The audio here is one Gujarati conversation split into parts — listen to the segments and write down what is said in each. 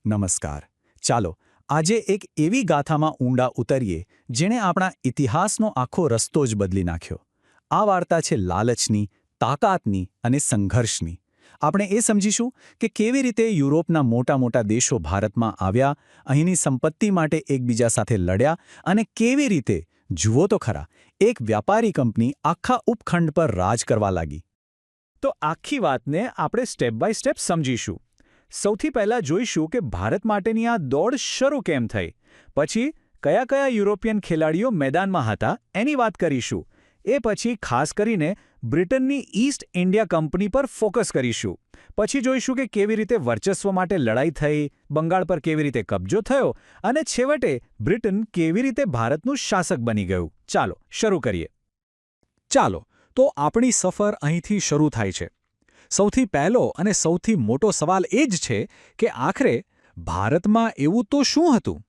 નમસ્કાર. ચાલો આજે એક એવી ગાથામાં ઊંડા ઉતરીએ જેણે આપણા ઇતિહાસનો આખો રસ્તો જ બદલી નાખ્યો. આ વાર્તા છે લાલચની, તાકાતની અને સંઘર્ષની. આપણે એ સમજીશું કે કેવી રીતે યુરોપના મોટા મોટા દેશો ભારતમાં આવ્યા, અહીંની સંપત્તિ માટે એકબીજા સાથે લડ્યા અને કેવી રીતે, જુઓ તો ખરા, એક વ્યાપારી કંપની આખા ઉપખંડ પર રાજ કરવા લાગી. તો આખી વાતને આપણે સ્ટેપ બાય સ્ટેપ સમજીશું. સૌથી પહેલાં જોઈશું કે ભારત માટેની આ દોડ શરૂ કેમ થઈ. પછી કયા કયા યુરોપિયન ખેલાડીઓ મેદાનમાં હતા એની વાત કરીશું. એ પછી ખાસ કરીને બ્રિટનની ઈસ્ટ ઇન્ડિયા કંપની પર ફોકસ કરીશું. પછી જોઈશું કે કેવી રીતે વર્ચસ્વ માટે લડાઈ થઈ, બંગાળ પર કેવી રીતે કબજો થયો અને છેવટે બ્રિટન કેવી રીતે ભારતનું શાસક બની ગયું. ચાલો શરૂ કરીએ. ચાલો તો આપણી સફર અહીંથી શરૂ થાય છે. સૌથી પહેલો અને સૌથી મોટો સવાલ એ જ છે કે આખરે ભારતમાં એવું તો શું હતું?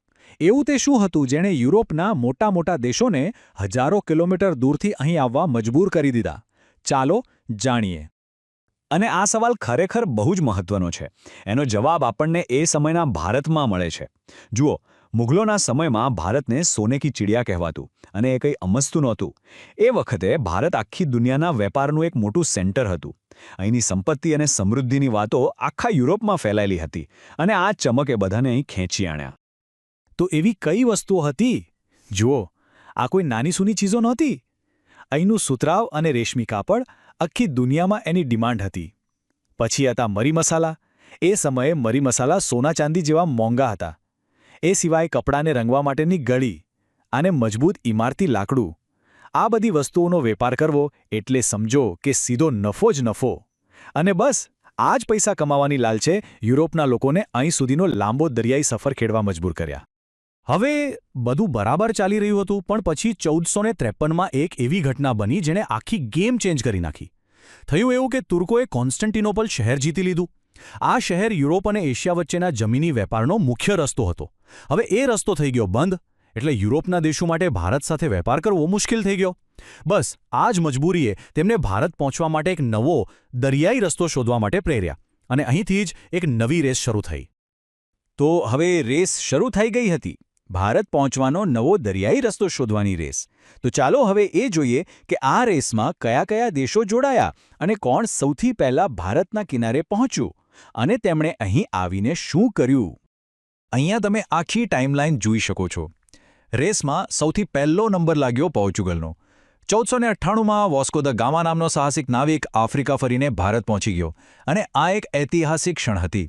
એવું તે શું હતું જેણે યુરોપના મોટા મોટા દેશોને હજારો કિલોમીટર દૂરથી અહીં આવવા મજબૂર કરી દીધા? ચાલો જાણીએ. અને આ સવાલ ખરેખર બહુ જ મહત્વનો છે. એનો જવાબ આપણને એ સમયના ભારતમાં મળે છે. જુઓ, મુઘલોના સમયમાં ભારતને સોને કી ચિડિયા કહેવાતું અને એ કંઈ અમસ્તું નહોતું. એ વખતે ભારત આખી દુનિયાના વેપારનું એક મોટું સેન્ટર હતું. અહીંની સંપત્તિ અને સમૃદ્ધિની વાતો આખા યુરોપમાં ફેલાયેલી હતી અને આ ચમકે બધાને અહીં ખેંચી આણ્યા. તો એવી કઈ વસ્તુઓ હતી? જુઓ, આ કોઈ નાની સૂની ચીજો નહોતી. અહીંનું સુતરાવ અને રેશમી કાપડ આખી દુનિયામાં એની ડિમાન્ડ હતી. પછી હતા મરી મસાલા. એ સમયે મરી મસાલા સોના ચાંદી જેવા મોંઘા હતા. એ સિવાય કપડાને રંગવા માટેની ગળી અને મજબૂત ઇમારતી લાકડું. આ બધી વસ્તુઓનો વેપાર કરવો એટલે સમજો કે સીધો નફો જ નફો. અને બસ આ જ પૈસા કમાવાની લાલચે યુરોપના લોકોને અહીં સુધીનો લાંબો દરિયાઈ સફર ખેડવા મજબૂર કર્યા. હવે બધું બરાબર ચાલી રહ્યું હતું, પણ પછી 1453માં એક એવી ઘટના બની જેણે આખી ગેમ ચેન્જ કરી નાખી. થયું એવું કે તુર્કોએ કોન્સ્ટન્ટિનોપલ શહેર જીતી લીધું. આ શહેર યુરોપ અને એશિયા વચ્ચેના જમીની વેપારનો મુખ્ય રસ્તો હતો. હવે એ રસ્તો થઈ ગયો બંધ, એટલે યુરોપના દેશો માટે ભારત સાથે વેપાર કરવો મુશ્કેલ થઈ ગયો. બસ આ જ મજબૂરીએ તેમને ભારત પહોંચવા માટે એક નવો દરિયાઈ રસ્તો શોધવા માટે પ્રેર્યા અને અહીંથી જ એક નવી રેસ શરૂ થઈ. તો હવે રેસ શરૂ થઈ ગઈ હતી. ભારત પહોંચવાનો નવો દરિયાઈ રસ્તો શોધવાની રેસ. તો ચાલો હવે એ જોઈએ કે આ રેસમાં કયા કયા દેશો જોડાયા અને કોણ સૌથી પહેલા ભારતના કિનારે પહોંચ્યું અને તેમણે અહીં આવીને શું કર્યું. અહીંયા તમે આખી ટાઈમલાઈન જોઈ શકો છો. રેસમાં સૌથી પહેલો નંબર લાગ્યો પોર્ચુગલનો. 1498માં વોસ્કો દ ગામા નામનો સાહસિક નાવિક આફ્રિકા ફરીને ભારત પહોંચી ગયો અને આ એક ઐતિહાસિક ક્ષણ હતી.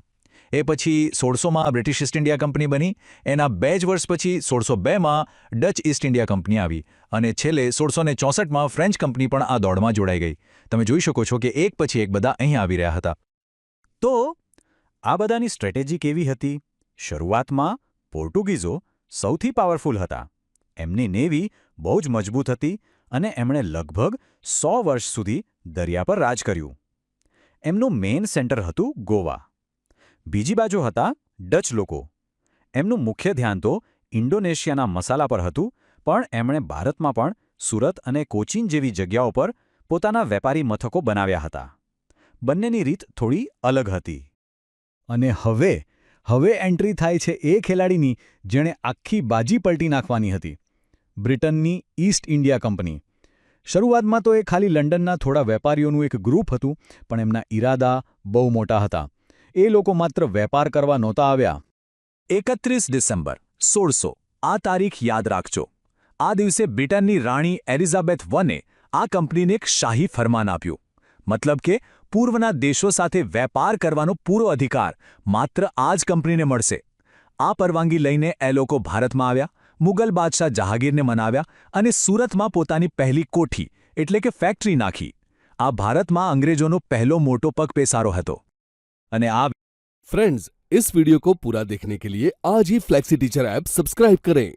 એ પછી 1600માં બ્રિટિશ ઈસ્ટ ઇન્ડિયા કંપની બની. એના 2 જ વર્ષ પછી 1602માં ડચ ઈસ્ટ ઇન્ડિયા કંપની આવી અને છેલ્લે 1664માં ફ્રેન્ચ કંપની પણ આ દોડમાં જોડાઈ ગઈ. તમે જોઈ શકો છો કે એક પછી એક બધા અહીં આવી રહ્યા હતા. તો આ બધાની સ્ટ્રેટેજી કેવી હતી? શરૂઆતમાં પોર્ટુગીઝો સૌથી પાવરફુલ હતા. એમની નેવી બહુ જ મજબૂત હતી અને એમણે લગભગ 100 વર્ષ સુધી દરિયા પર રાજ કર્યું. એમનું મેઇન સેન્ટર હતું ગોવા. બીજી બાજુ હતા ડચ લોકો. એમનું મુખ્ય ધ્યાન તો ઇન્ડોનેશિયાના મસાલા પર હતું, પણ એમણે ભારતમાં પણ સુરત અને કોચીન જેવી જગ્યાઓ પર પોતાના વેપારી મથકો બનાવ્યા હતા. બંનેની રીત થોડી અલગ હતી. અને હવે એન્ટ્રી થાય છે એ ખેલાડીની જેણે આખી બાજી પલટી નાખવાની હતી. બ્રિટનની ઈસ્ટ ઇન્ડિયા કંપની. શરૂઆતમાં તો એ ખાલી લંડનના થોડા વેપારીઓનું એક ગ્રુપ હતું, પણ એમના ઈરાદા બહુ મોટા હતા. એ લોકો માત્ર વેપાર કરવા નહોતા આવ્યા. 31 ડિસેમ્બર 1600 આ તારીખ યાદ રાખજો. આ દિવસે બ્રિટનની રાણી એલિઝાબેથ વને આ કંપનીને એક શાહી ફરમાન આપ્યું. મતલબ કે પૂર્વના દેશો સાથે વેપાર કરવાનો પૂરો અધિકાર માત્ર આ જ કંપનીને મળશે. આ પરવાનગી લઈને એ લોકો ભારતમાં આવ્યા, મુગલ બાદશાહ જહાંગીરને મનાવ્યા અને સુરતમાં પોતાની પહેલી કોઠી એટલે કે ફેક્ટરી નાખી. આ ભારતમાં અંગ્રેજોનો પહેલો મોટો પગપેસારો હતો. અને આ फ्रेंड्स, इस वीडियो को पूरा देखने के लिए आज ही फ्लेक्सी टीचर ऐप सब्सक्राइब करें,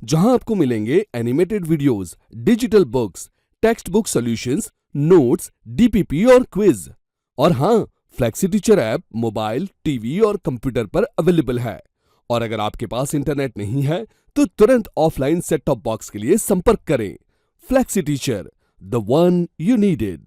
जहां आपको मिलेंगे animated videos, digital books, text book solutions, notes, DPP और क्विज. और हाँ, flexi teacher app mobile, TV और कंप्यूटर पर अवेलेबल है. और अगर आपके पास इंटरनेट नहीं है तो तुरंत ऑफलाइन सेट टॉप बॉक्स के लिए संपर्क करें. Flexi teacher, the one you needed.